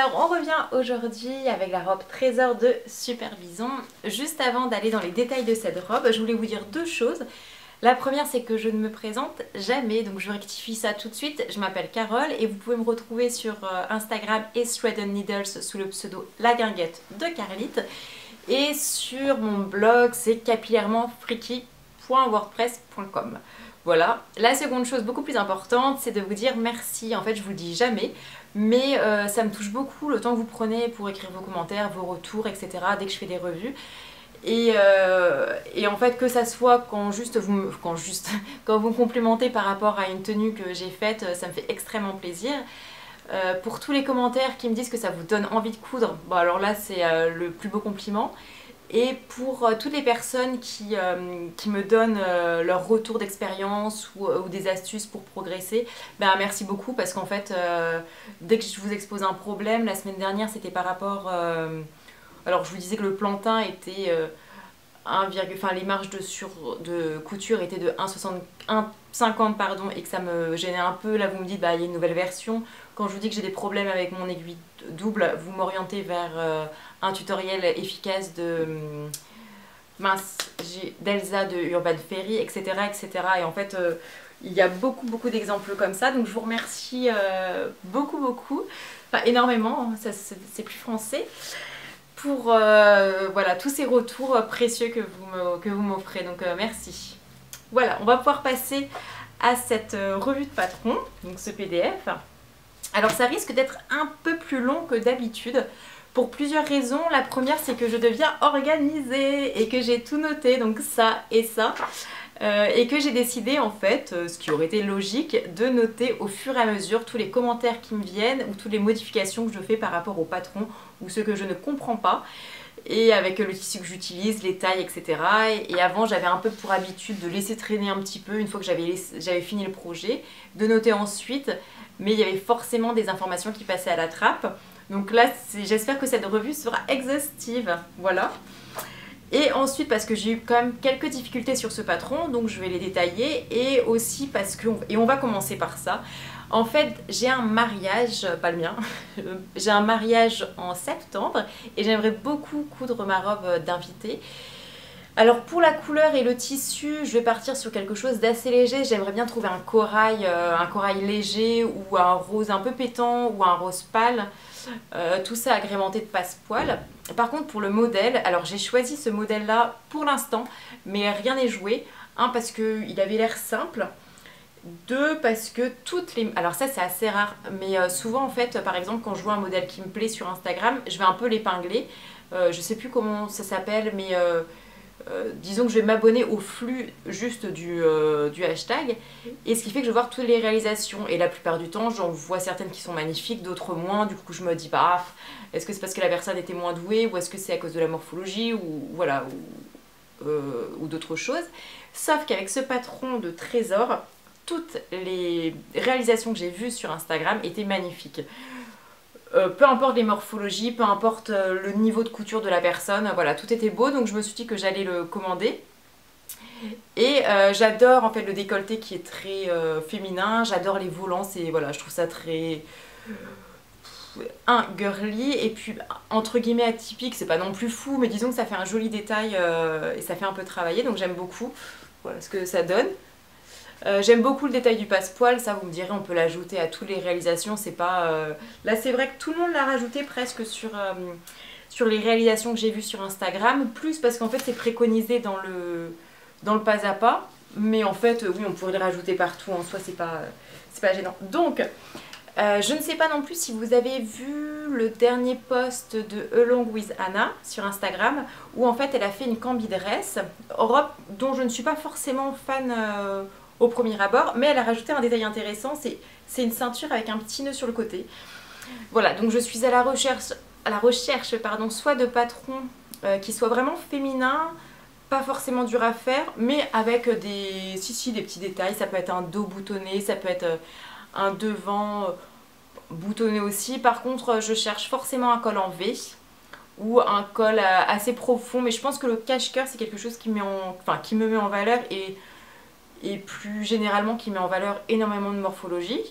Alors on revient aujourd'hui avec la robe Trésor de Supervision. Juste avant d'aller dans les détails de cette robe, je voulais vous dire deux choses. La première, c'est que je ne me présente jamais, donc je rectifie ça tout de suite. Je m'appelle Carole et vous pouvez me retrouver sur Instagram et Thread Needles sous le pseudo La Guinguette de Carlite. Et sur mon blog, c'est capillairement-freaky.wordpress.com. Voilà. La seconde chose beaucoup plus importante, c'est de vous dire merci. En fait, je vous le dis jamais, mais ça me touche beaucoup le temps que vous prenez pour écrire vos commentaires, vos retours, etc. dès que je fais des revues. Et en fait, que ça soit quand vous me complimentez par rapport à une tenue que j'ai faite, ça me fait extrêmement plaisir. Pour tous les commentaires qui me disent que ça vous donne envie de coudre, bon alors là c'est le plus beau compliment. Et pour toutes les personnes qui me donnent leur retour d'expérience ou des astuces pour progresser, ben merci beaucoup parce qu'en fait, dès que je vous expose un problème, la semaine dernière c'était par rapport... alors je vous disais que le plantain était... les marges de couture étaient de 1,50 pardon, et que ça me gênait un peu. Là vous me dites bah il y a une nouvelle version. Quand je vous dis que j'ai des problèmes avec mon aiguille double, vous m'orientez vers un tutoriel efficace de d'Elsa de Urban Fairy, etc., etc. Et en fait il y a beaucoup d'exemples comme ça, donc je vous remercie beaucoup, enfin énormément, c'est plus français, pour voilà, tous ces retours précieux que vous m'offrez, donc merci. Voilà, on va pouvoir passer à cette revue de patron, donc ce PDF. Alors ça risque d'être un peu plus long que d'habitude pour plusieurs raisons. La première, c'est que je deviens organisée et que j'ai tout noté, donc ça et ça. Et que j'ai décidé en fait, ce qui aurait été logique, de noter au fur et à mesure tous les commentaires qui me viennent ou toutes les modifications que je fais par rapport au patron ou ce que je ne comprends pas, et avec le tissu que j'utilise, les tailles, etc. Et avant j'avais un peu pour habitude de laisser traîner un petit peu une fois que j'avais fini le projet, de noter ensuite, mais il y avait forcément des informations qui passaient à la trappe. Donc là j'espère que cette revue sera exhaustive, voilà. Et ensuite parce que j'ai eu quand même quelques difficultés sur ce patron, donc je vais les détailler, et aussi parce que, et on va commencer par ça, en fait j'ai un mariage, pas le mien, j'ai un mariage en septembre et j'aimerais beaucoup coudre ma robe d'invité. Alors pour la couleur et le tissu, je vais partir sur quelque chose d'assez léger. J'aimerais bien trouver un corail léger ou un rose un peu pétant ou un rose pâle. Tout ça agrémenté de passepoil. Par contre pour le modèle, alors j'ai choisi ce modèle là pour l'instant, mais rien n'est joué. Un, parce qu'il avait l'air simple. Deux, parce que toutes les... Alors ça c'est assez rare, mais souvent en fait, par exemple quand je vois un modèle qui me plaît sur Instagram, je vais un peu l'épingler. Je sais plus comment ça s'appelle, mais... disons que je vais m'abonner au flux juste du hashtag, et ce qui fait que je vais voir toutes les réalisations, et la plupart du temps j'en vois certaines qui sont magnifiques, d'autres moins. Du coup je me dis bah est-ce que c'est parce que la personne était moins douée, ou est-ce que c'est à cause de la morphologie, ou voilà, ou d'autres choses. Sauf qu'avec ce patron de Trésor, toutes les réalisations que j'ai vues sur Instagram étaient magnifiques. Peu importe les morphologies, peu importe le niveau de couture de la personne, voilà, tout était beau, donc je me suis dit que j'allais le commander. Et j'adore en fait le décolleté qui est très féminin, j'adore les volants, voilà, je trouve ça très girly, et puis entre guillemets atypique, c'est pas non plus fou, mais disons que ça fait un joli détail et ça fait un peu travailler, donc j'aime beaucoup, voilà ce que ça donne. J'aime beaucoup le détail du passepoil, ça vous me direz on peut l'ajouter à toutes les réalisations, c'est pas... Là c'est vrai que tout le monde l'a rajouté presque sur les réalisations que j'ai vues sur Instagram, plus parce qu'en fait c'est préconisé dans le pas à pas, mais en fait oui on pourrait le rajouter partout en soi, c'est pas gênant. Donc je ne sais pas non plus si vous avez vu le dernier post de Along with Anna sur Instagram, où en fait elle a fait une cambi-dress, robe dont je ne suis pas forcément fan au premier abord, mais elle a rajouté un détail intéressant, c'est une ceinture avec un petit nœud sur le côté. Voilà, donc je suis à la recherche pardon, soit de patrons qui soient vraiment féminins, pas forcément dur à faire, mais avec des petits détails. Ça peut être un dos boutonné, ça peut être un devant boutonné aussi. Par contre je cherche forcément un col en V ou un col assez profond, mais je pense que le cache-cœur c'est quelque chose qui me met en valeur, et plus généralement qui met en valeur énormément de morphologie.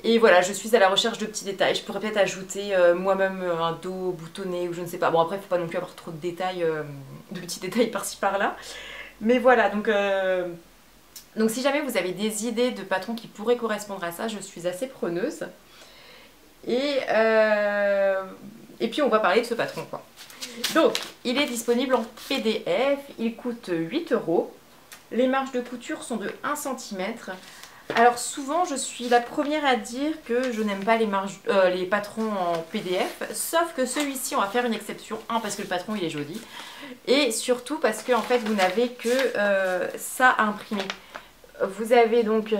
Et voilà, je suis à la recherche de petits détails. Je pourrais peut-être ajouter moi-même un dos boutonné ou je ne sais pas. Bon, après, il ne faut pas non plus avoir trop de détails, de petits détails par-ci par-là. Mais voilà, donc si jamais vous avez des idées de patrons qui pourraient correspondre à ça, je suis assez preneuse. Et puis on va parler de ce patron, quoi. Donc, il est disponible en PDF, il coûte 8 €. Les marges de couture sont de 1 cm. Alors souvent, je suis la première à dire que je n'aime pas les patrons en PDF, sauf que celui-ci, on va faire une exception. Un, parce que le patron, il est joli, et surtout parce que en fait, vous n'avez que ça à imprimer. Vous avez donc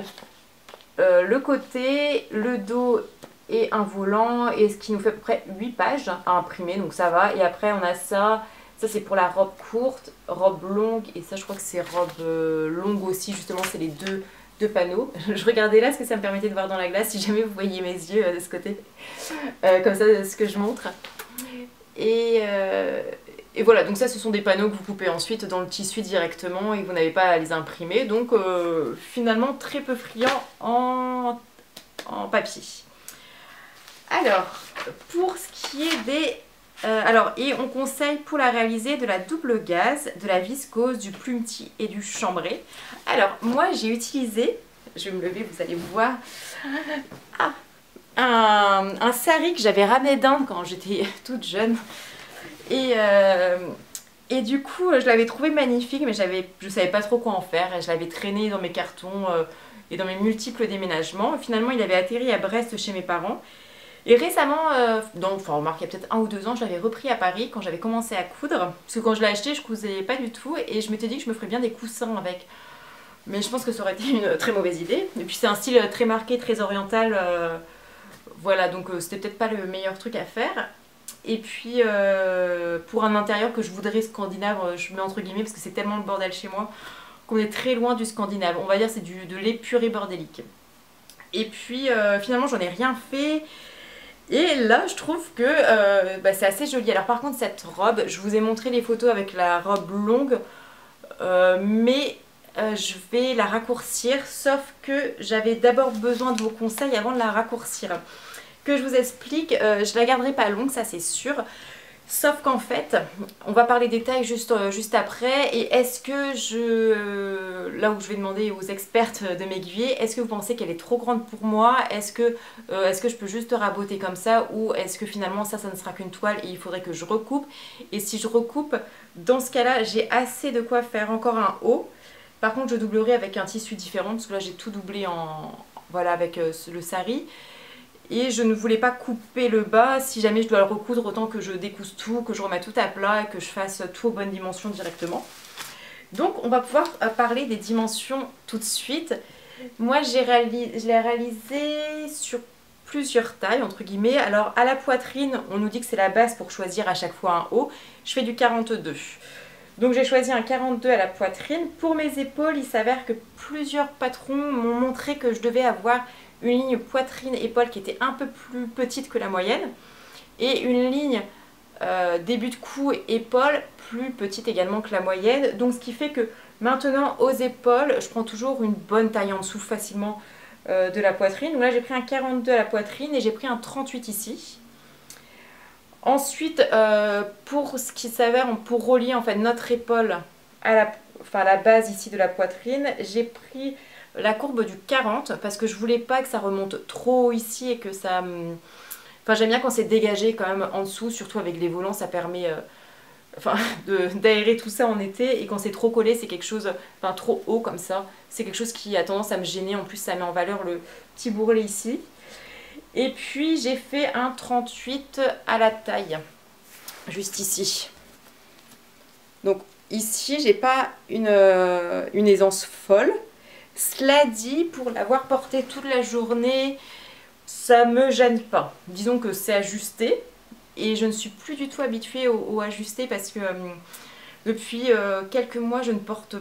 le côté, le dos et un volant, et ce qui nous fait à peu près 8 pages à imprimer, donc ça va. Et après, on a ça. Ça, c'est pour la robe courte, robe longue, et ça, je crois que c'est robe longue aussi. Justement, c'est les deux panneaux. Je regardais là parce que ça me permettait de voir dans la glace si jamais vous voyez mes yeux de ce côté. Comme ça, ce que je montre. Et voilà, donc ça, ce sont des panneaux que vous coupez ensuite dans le tissu directement et vous n'avez pas à les imprimer. Donc, finalement, très peu friand en papier. Alors, pour ce qui est des... et on conseille pour la réaliser de la double gaze, de la viscose, du plumetis et du chambré. Alors, moi j'ai utilisé, je vais me lever, vous allez voir, un sari que j'avais ramené d'Inde quand j'étais toute jeune. Et du coup, je l'avais trouvé magnifique, mais je savais pas trop quoi en faire. Et je l'avais traîné dans mes cartons et dans mes multiples déménagements. Finalement, il avait atterri à Brest chez mes parents. Et récemment, remarque, il y a peut-être 1 ou 2 ans, je l'avais repris à Paris quand j'avais commencé à coudre. Parce que quand je l'ai acheté, je cousais pas du tout. Et je m'étais dit que je me ferais bien des coussins avec. Mais je pense que ça aurait été une très mauvaise idée. Et puis c'est un style très marqué, très oriental. Voilà, donc c'était peut-être pas le meilleur truc à faire. Et puis pour un intérieur que je voudrais scandinave, je mets entre guillemets parce que c'est tellement le bordel chez moi qu'on est très loin du scandinave. On va dire c'est de l'épuré bordélique. Et puis finalement j'en ai rien fait. Et là, je trouve que c'est assez joli. Alors par contre, cette robe, je vous ai montré les photos avec la robe longue, mais je vais la raccourcir, sauf que j'avais d'abord besoin de vos conseils avant de la raccourcir. Que je vous explique, je la garderai pas longue, ça c'est sûr. Sauf qu'en fait, on va parler détails juste après. Et est-ce que là où je vais demander aux expertes de m'aiguiller, est-ce que vous pensez qu'elle est trop grande pour moi? Est-ce que je peux juste raboter comme ça? Ou est-ce que finalement ça ne sera qu'une toile et il faudrait que je recoupe? Et si je recoupe, dans ce cas-là, j'ai assez de quoi faire encore un haut. Par contre, je doublerai avec un tissu différent parce que là j'ai tout doublé voilà, avec le sari. Et je ne voulais pas couper le bas, si jamais je dois le recoudre, autant que je découse tout, que je remette tout à plat et que je fasse tout aux bonnes dimensions directement. Donc on va pouvoir parler des dimensions tout de suite. Moi je l'ai réalisé sur plusieurs tailles entre guillemets. Alors à la poitrine, on nous dit que c'est la base pour choisir à chaque fois un haut. Je fais du 42. Donc j'ai choisi un 42 à la poitrine. Pour mes épaules, il s'avère que plusieurs patrons m'ont montré que je devais avoir une ligne poitrine-épaule qui était un peu plus petite que la moyenne et une ligne début de cou épaule plus petite également que la moyenne. Donc ce qui fait que maintenant aux épaules, je prends toujours une bonne taille en dessous facilement de la poitrine. Donc là j'ai pris un 42 à la poitrine et j'ai pris un 38 ici. Ensuite, pour ce qui s'avère, pour relier en fait notre épaule à la base ici de la poitrine, j'ai pris la courbe du 40 parce que je voulais pas que ça remonte trop ici et que ça... Enfin j'aime bien quand c'est dégagé quand même en dessous, surtout avec les volants, ça permet d'aérer tout ça en été. Et quand c'est trop collé, c'est quelque chose, enfin trop haut comme ça, c'est quelque chose qui a tendance à me gêner. En plus ça met en valeur le petit bourrelet ici. Et puis j'ai fait un 38 à la taille, juste ici. Donc ici j'ai pas une aisance folle. Cela dit, pour l'avoir porté toute la journée, ça me gêne pas. Disons que c'est ajusté et je ne suis plus du tout habituée au ajusté parce que depuis quelques mois, je ne porte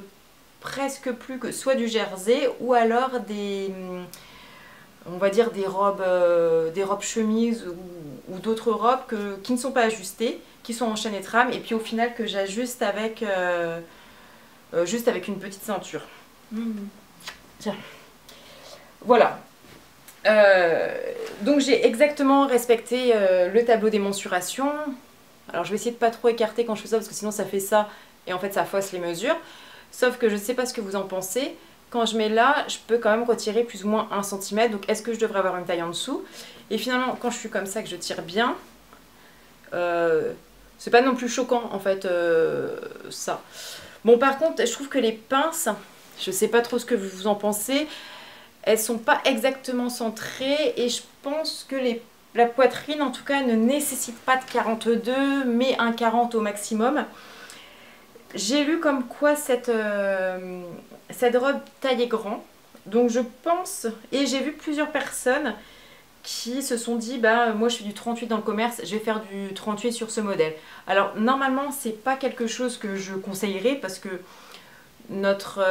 presque plus que soit du jersey ou alors on va dire des robes chemises ou d'autres robes qui ne sont pas ajustées, qui sont en chaîne et trame et puis au final que j'ajuste avec juste avec une petite ceinture. Tiens. Voilà. Donc j'ai exactement respecté le tableau des mensurations. Alors je vais essayer de pas trop écarter quand je fais ça parce que sinon ça fait ça et en fait ça fausse les mesures. Sauf que je ne sais pas ce que vous en pensez. Quand je mets là, je peux quand même retirer plus ou moins 1 cm. Donc est-ce que je devrais avoir une taille en dessous? Et finalement quand je suis comme ça que je tire bien, c'est pas non plus choquant en fait ça. Bon par contre je trouve que les pinces, je sais pas trop ce que vous en pensez. Elles sont pas exactement centrées et je pense que la poitrine en tout cas ne nécessite pas de 42 mais un 40 au maximum. J'ai lu comme quoi cette robe taillait grand, donc je pense, et j'ai vu plusieurs personnes qui se sont dit bah moi je fais du 38 dans le commerce, je vais faire du 38 sur ce modèle. Alors normalement c'est pas quelque chose que je conseillerais parce que notre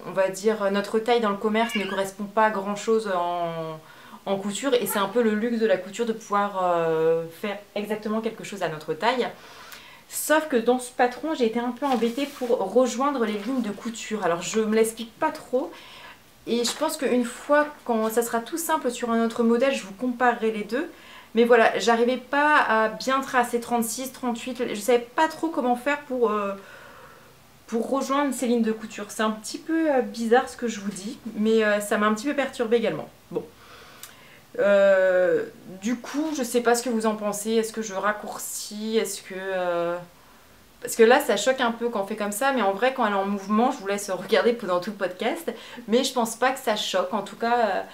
on va dire notre taille dans le commerce ne correspond pas à grand chose en couture et c'est un peu le luxe de la couture de pouvoir faire exactement quelque chose à notre taille. Sauf que dans ce patron j'ai été un peu embêtée pour rejoindre les lignes de couture. Alors je me l'explique pas trop et je pense qu'une fois quand ça sera tout simple sur un autre modèle je vous comparerai les deux. Mais voilà, j'arrivais pas à bien tracer 36, 38, je savais pas trop comment faire pour rejoindre ces lignes de couture. C'est un petit peu bizarre ce que je vous dis, mais ça m'a un petit peu perturbée également. Bon. Du coup, je sais pas ce que vous en pensez. Est-ce que je raccourcis? Est-ce que... Parce que là, ça choque un peu quand on fait comme ça, mais en vrai, quand elle est en mouvement, je vous laisse regarder pendant tout le podcast. Mais je pense pas que ça choque. En tout cas,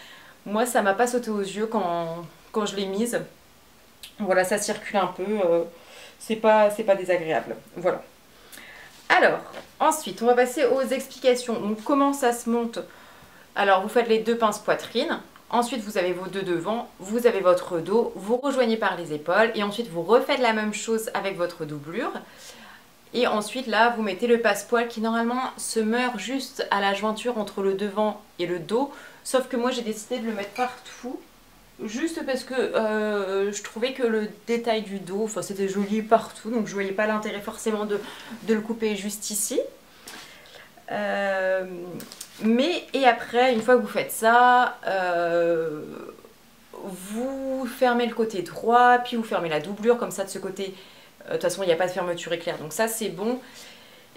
moi, ça m'a pas sauté aux yeux quand je l'ai mise. Voilà, ça circule un peu. C'est pas désagréable. Voilà. Alors, ensuite, on va passer aux explications. Donc, comment ça se monte? Alors, vous faites les 2 pinces poitrine. Ensuite, vous avez vos 2 devants. Vous avez votre dos. Vous rejoignez par les épaules. Et ensuite, vous refaites la même chose avec votre doublure. Et ensuite, là, vous mettez le passepoil qui, normalement, se meurt juste à la jointure entre le devant et le dos. Sauf que moi, j'ai décidé de le mettre partout. Juste parce que je trouvais que le détail du dos, enfin c'était joli partout, donc je voyais pas l'intérêt forcément de le couper juste ici. Et après, une fois que vous faites ça, vous fermez le côté droit, puis vous fermez la doublure, comme ça de ce côté, de toute façon il n'y a pas de fermeture éclair, donc ça c'est bon.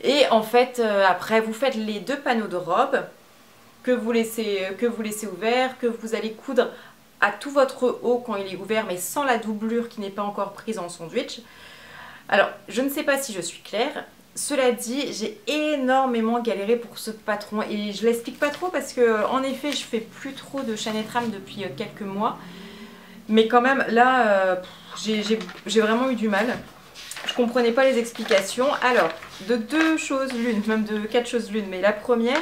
Et en fait, après vous faites les 2 panneaux de robe que vous laissez ouverts, que vous allez coudre à tout votre haut quand il est ouvert mais sans la doublure qui n'est pas encore prise en sandwich. Alors je ne sais pas si je suis claire, cela dit j'ai énormément galéré pour ce patron et je l'explique pas trop parce que en effet je fais plus trop de chaîne et trame depuis quelques mois, mais quand même là j'ai vraiment eu du mal, je comprenais pas les explications. Alors de 2 choses l'une, même de 4 choses l'une, mais la première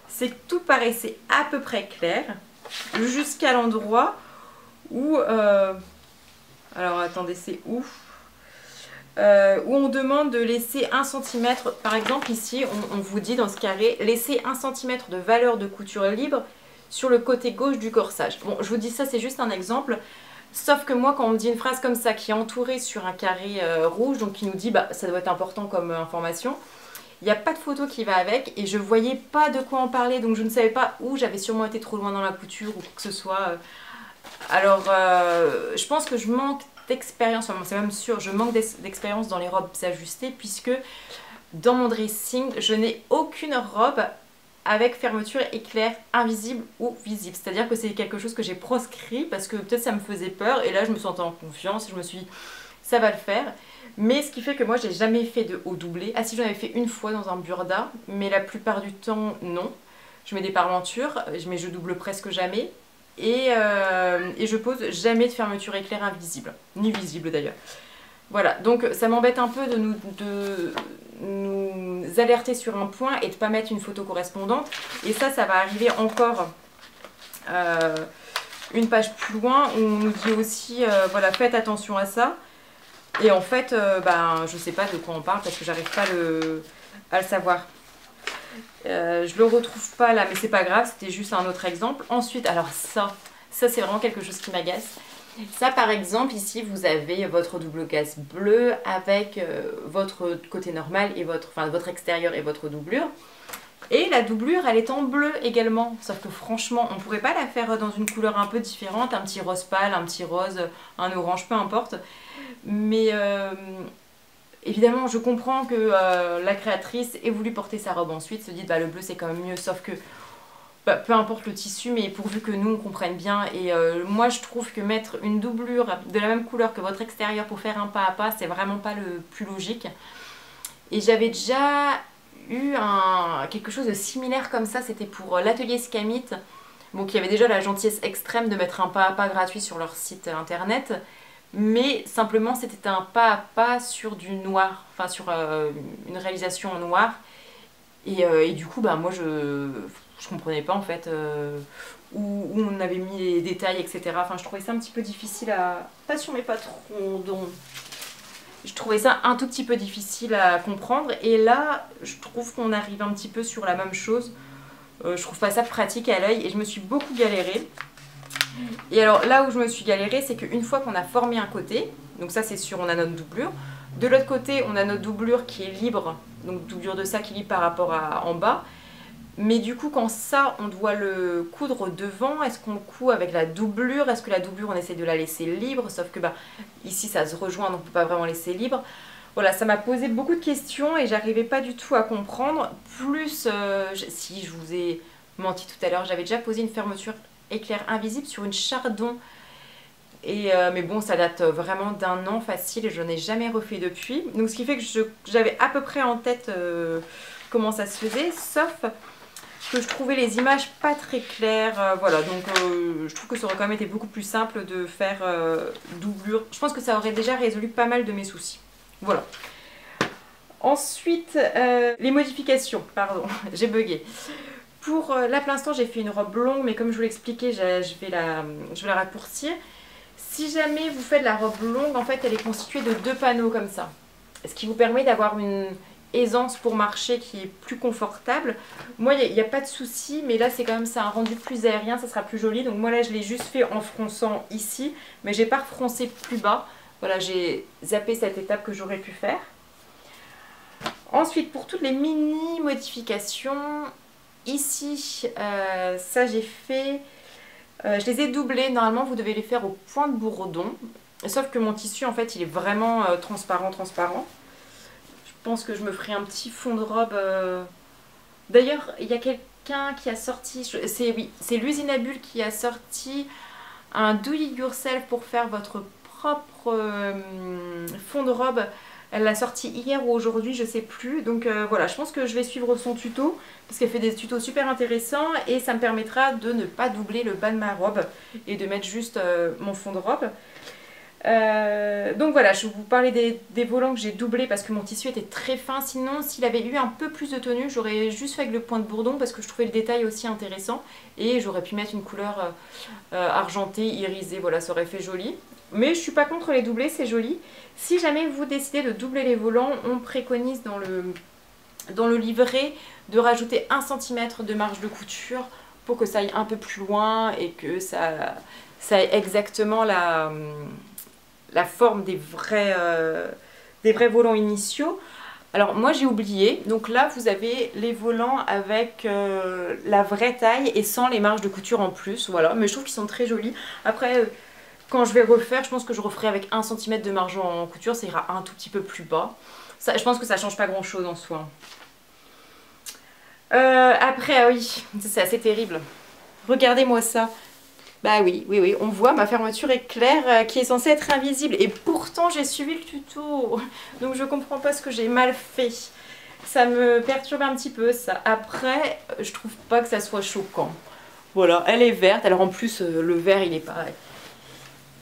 c'est que tout paraissait à peu près clair jusqu'à l'endroit où alors attendez, c'est où on demande de laisser 1 cm, par exemple ici on vous dit dans ce carré, laissez 1 cm de valeur de couture libre sur le côté gauche du corsage. Bon, je vous dis ça, c'est juste un exemple, sauf que moi quand on me dit une phrase comme ça qui est entourée sur un carré rouge, donc qui nous dit bah ça doit être important comme information, il n'y a pas de photo qui va avec et je voyais pas de quoi en parler, donc je ne savais pas où, j'avais sûrement été trop loin dans la couture ou quoi que ce soit. Alors je pense que je manque d'expérience, enfin, c'est même sûr, je manque d'expérience dans les robes ajustées puisque dans mon dressing, je n'ai aucune robe avec fermeture éclair invisible ou visible. C'est-à-dire que c'est quelque chose que j'ai proscrit parce que peut-être ça me faisait peur et là je me sentais en confiance et je me suis dit ça va le faire. Mais ce qui fait que moi j'ai jamais fait de haut doublé. Ah si, j'en avais fait une fois dans un burda, mais la plupart du temps non. Je mets des parmentures, mais je double presque jamais. Et je pose jamais de fermeture éclair invisible, ni visible d'ailleurs. Voilà, donc ça m'embête un peu de nous alerter sur un point et de ne pas mettre une photo correspondante. Et ça va arriver encore une page plus loin où on nous dit aussi, voilà, faites attention à ça. Et en fait, je sais pas de quoi on parle parce que j'arrive pas à le savoir. Je le retrouve pas là, mais c'est pas grave, c'était juste un autre exemple. Ensuite, alors ça c'est vraiment quelque chose qui m'agace. Ça par exemple, ici vous avez votre double casse bleu avec votre côté normal et votre extérieur et votre doublure. Et la doublure, elle est en bleu également. Sauf que franchement, on pourrait pas la faire dans une couleur un peu différente, un petit rose pâle, un petit rose, un orange, peu importe. Mais évidemment, je comprends que la créatrice ait voulu porter sa robe ensuite, se dit bah le bleu c'est quand même mieux, sauf que bah, peu importe le tissu, mais pourvu que nous on comprenne bien. Et moi je trouve que mettre une doublure de la même couleur que votre extérieur pour faire un pas à pas, c'est vraiment pas le plus logique. Et j'avais déjà eu quelque chose de similaire comme ça, c'était pour l'atelier Scamit, bon, qui avait déjà la gentillesse extrême de mettre un pas à pas gratuit sur leur site internet, mais simplement c'était un pas à pas sur du noir, enfin sur une réalisation en noir, et du coup bah moi je comprenais pas en fait où on avait mis les détails, etc. Enfin je trouvais ça un petit peu difficile à... pas sur mes patrons, donc je trouvais ça un tout petit peu difficile à comprendre, et là je trouve qu'on arrive un petit peu sur la même chose. Je trouve pas ça pratique à l'œil et je me suis beaucoup galérée. Et alors là où je me suis galérée, c'est qu'une fois qu'on a formé un côté, donc ça c'est sûr, on a notre doublure. De l'autre côté, on a notre doublure qui est libre, donc doublure de ça qui est libre par rapport à en bas. Mais du coup, quand ça, on doit le coudre devant, est-ce qu'on le coud avec la doublure? Est-ce que la doublure, on essaie de la laisser libre? Sauf que bah, ici, ça se rejoint, donc on ne peut pas vraiment laisser libre. Voilà, ça m'a posé beaucoup de questions et j'arrivais pas du tout à comprendre. Plus, si je vous ai menti tout à l'heure, j'avais déjà posé une fermeture éclair invisible sur une chardon. Et, mais bon, ça date vraiment d'un an facile et je n'ai jamais refait depuis. Donc ce qui fait que j'avais à peu près en tête comment ça se faisait, sauf que je trouvais les images pas très claires. Voilà, donc je trouve que ça aurait quand même été beaucoup plus simple de faire doublure. Je pense que ça aurait déjà résolu pas mal de mes soucis. Voilà. Ensuite, les modifications, pardon, j'ai bugué. Pour là, pour l'instant, j'ai fait une robe longue, mais comme je vous l'expliquais, je vais la raccourcir. Si jamais vous faites la robe longue, en fait, elle est constituée de 2 panneaux comme ça. Ce qui vous permet d'avoir une aisance pour marcher qui est plus confortable. Moi, il n'y a pas de souci, mais là, c'est quand même ça, un rendu plus aérien, ça sera plus joli. Donc moi, là, je l'ai juste fait en fronçant ici, mais j'ai pas froncé plus bas. Voilà, j'ai zappé cette étape que j'aurais pu faire. Ensuite, pour toutes les mini modifications, ici, ça j'ai fait, je les ai doublés. Normalement, vous devez les faire au point de bourdon. Sauf que mon tissu, en fait, il est vraiment transparent. Je pense que je me ferai un petit fond de robe. D'ailleurs, il y a quelqu'un qui a sorti, c'est l'usine à bulles qui a sorti un do it yourself pour faire votre propre fond de robe. Elle l'a sorti hier ou aujourd'hui, je sais plus. Donc voilà, je pense que je vais suivre son tuto parce qu'elle fait des tutos super intéressants et ça me permettra de ne pas doubler le bas de ma robe et de mettre juste mon fond de robe. Donc voilà, je vais vous parler des volants que j'ai doublés parce que mon tissu était très fin. Sinon, s'il avait eu un peu plus de tenue, j'aurais juste fait avec le point de bourdon parce que je trouvais le détail aussi intéressant. Et j'aurais pu mettre une couleur argentée, irisée, voilà, ça aurait fait joli. Mais je suis pas contre les doubler, c'est joli. Si jamais vous décidez de doubler les volants, on préconise dans le livret de rajouter 1 cm de marge de couture pour que ça aille un peu plus loin et que ça ait exactement la forme des vrais volants initiaux. Alors moi j'ai oublié, donc là vous avez les volants avec la vraie taille et sans les marges de couture en plus, voilà. Mais je trouve qu'ils sont très jolis. Après, quand je vais refaire, je pense que je referai avec 1 cm de marge en couture, ça ira un tout petit peu plus bas. Ça, je pense que ça change pas grand chose en soi. Après, ah oui, c'est assez terrible. Regardez-moi ça. Bah oui, on voit ma fermeture éclair qui est censée être invisible. Et pourtant, j'ai suivi le tuto. Donc je comprends pas ce que j'ai mal fait. Ça me perturbe un petit peu, ça. Après, je trouve pas que ça soit choquant. Voilà, elle est verte. Alors en plus, le vert, il est pareil.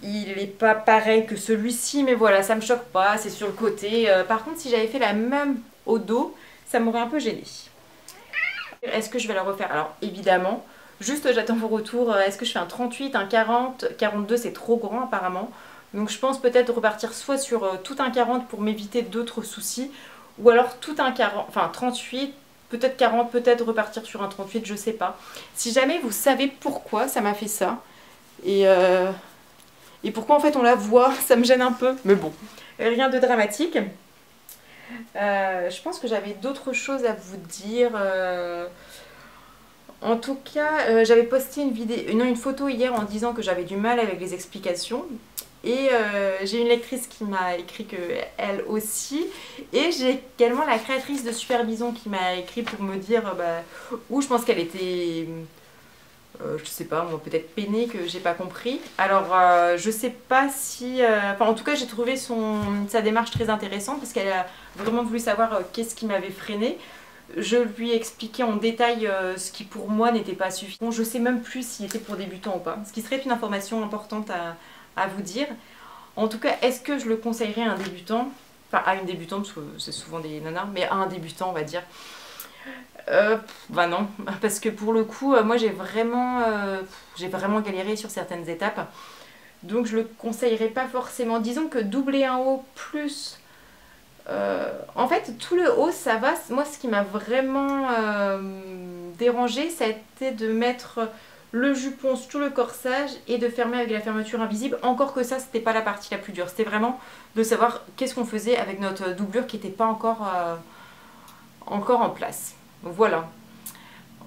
Il n'est pas pareil que celui-ci, mais voilà, ça me choque pas, c'est sur le côté. Par contre, si j'avais fait la même au dos, ça m'aurait un peu gêné. Est-ce que je vais la refaire? Alors, évidemment, juste j'attends vos retours. Est-ce que je fais un 38, un 40? 42, c'est trop grand apparemment. Donc je pense peut-être repartir soit sur tout un 40 pour m'éviter d'autres soucis, ou alors tout un 40, enfin 38, peut-être 40, peut-être repartir sur un 38, je sais pas. Si jamais vous savez pourquoi ça m'a fait ça, et pourquoi en fait on la voit, ça me gêne un peu, mais bon, rien de dramatique. Je pense que j'avais d'autres choses à vous dire. En tout cas, j'avais posté une vidéo, non, une photo hier en disant que j'avais du mal avec les explications. Et j'ai une lectrice qui m'a écrit que elle aussi. Et j'ai également la créatrice de Supervision qui m'a écrit pour me dire où je pense qu'elle était, je sais pas, moi peut-être peinée que j'ai pas compris. Alors je sais pas si, enfin en tout cas j'ai trouvé sa démarche très intéressante parce qu'elle a vraiment voulu savoir qu'est-ce qui m'avait freiné. Je lui ai expliqué en détail ce qui pour moi n'était pas suffisant. Je sais même plus s'il était pour débutants ou pas, ce qui serait une information importante à vous dire. En tout cas, est-ce que je le conseillerais à un débutant, enfin à une débutante, parce que c'est souvent des nanas, mais à un débutant on va dire. Bah non, parce que pour le coup, moi j'ai vraiment galéré sur certaines étapes. Donc je le conseillerais pas forcément. Disons que doubler un haut plus... en fait, tout le haut, ça va. Moi, ce qui m'a vraiment dérangé, ça a été de mettre le jupon sur le corsage et de fermer avec la fermeture invisible. Encore que ça, c'était pas la partie la plus dure. C'était vraiment de savoir qu'est-ce qu'on faisait avec notre doublure qui n'était pas encore en place. Voilà.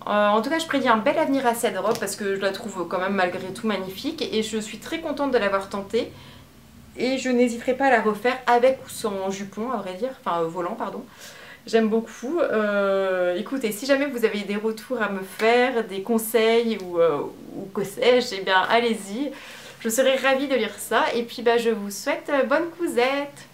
En tout cas, je prédis un bel avenir à cette robe parce que je la trouve quand même malgré tout magnifique et je suis très contente de l'avoir tentée. Et je n'hésiterai pas à la refaire avec ou sans jupon, à vrai dire, enfin volant, pardon. J'aime beaucoup. Écoutez, si jamais vous avez des retours à me faire, des conseils ou que sais-je, eh bien allez-y. Je serai ravie de lire ça. Et puis je vous souhaite bonne cousette.